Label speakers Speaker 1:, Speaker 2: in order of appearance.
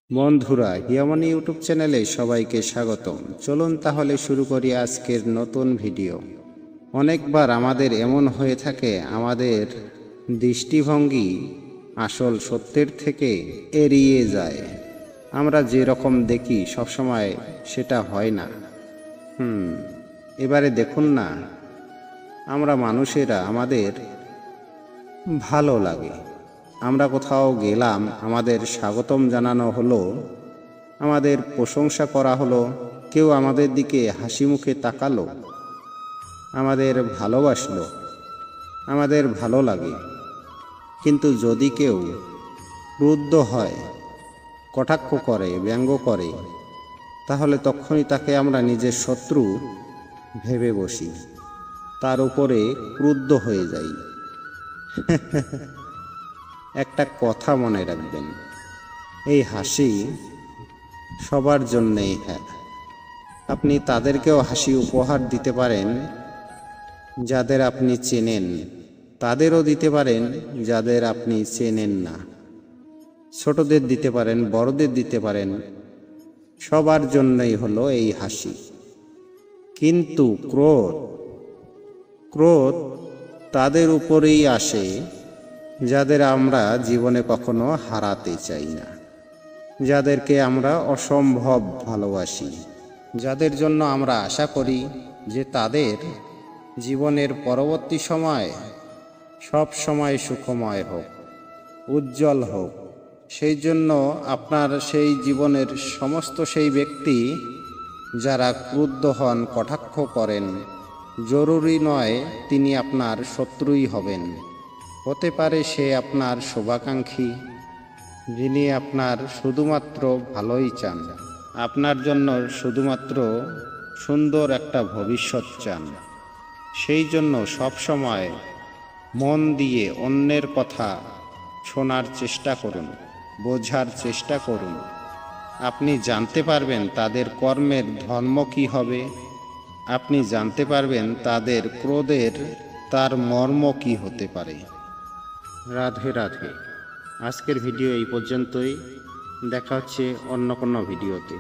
Speaker 1: বন্ধুরা, হিয়ামনি ইউটিউব চ্যানেলে সবাইকে স্বাগতম। চলুন তাহলে শুরু করি আজকের নতুন ভিডিও। অনেকবার আমাদের এমন হয়ে থাকে, আমাদের দৃষ্টিভঙ্গি আসল সত্যের থেকে এড়িয়ে যায়। আমরা যে রকম দেখি সবসময় সেটা হয় না। এবারে দেখুন না, আমরা মানুষেরা আমাদের ভালো লাগে, আমরা কোথাও গেলাম, আমাদের স্বাগতম জানানো হলো, আমাদের প্রশংসা করা হলো, কেউ আমাদের দিকে হাসি মুখে তাকালো, আমাদের ভালোবাসলো, আমাদের ভালো লাগে। কিন্তু যদি কেউ ক্রুদ্ধ হয়, কটাক্ষ করে, ব্যঙ্গ করে, তাহলে তখনই তাকে আমরা নিজের শত্রু ভেবে বসি, তার উপরে ক্রুদ্ধ হয়ে যাই। একটা কথা মনে রাখবেন, এই হাসি সবার জন্যেই। আপনি তাদেরকেও হাসি উপহার দিতে পারেন যাদের আপনি চেনেন, তাদেরও দিতে পারেন যাদের আপনি চেনেন না। ছোটদের দিতে পারেন, বড়দের দিতে পারেন, সবার জন্যই হলো এই হাসি। কিন্তু ক্রোধ তাদের উপরেই আসে যাদের আমরা জীবনে কখনো হারাতে চাই না, যাদেরকে আমরা অসম্ভব ভালোবাসি, যাদের জন্য আমরা আশা করি যে তাদের জীবনের পরবর্তী সময় সব সময় সুখময় হোক, উজ্জ্বল হোক। সেই জন্য আপনার সেই জীবনের সমস্ত সেই ব্যক্তি যারা ক্রুদ্ধ হন, কটাক্ষ করেন, জরুরি নয় তিনি আপনার শত্রুই হবেন। হতে পারে সে আপনার শুভাকাঙ্ক্ষী, যিনি আপনার শুধুমাত্র ভালোই চান, আপনার জন্য শুধুমাত্র সুন্দর একটা ভবিষ্যৎ চান। সেই জন্য সবসময় মন দিয়ে অন্যের কথা শোনার চেষ্টা করুন, বোঝার চেষ্টা করুন। আপনি জানতে পারবেন তাদের কর্মের ধর্ম কী হবে, আপনি জানতে পারবেন তাদের ক্রোধের তার মর্ম কী হতে পারে। রাধে রাধে। আজকের ভিডিও এই পর্যন্তই, দেখা হচ্ছে অন্য কোনো ভিডিওতে।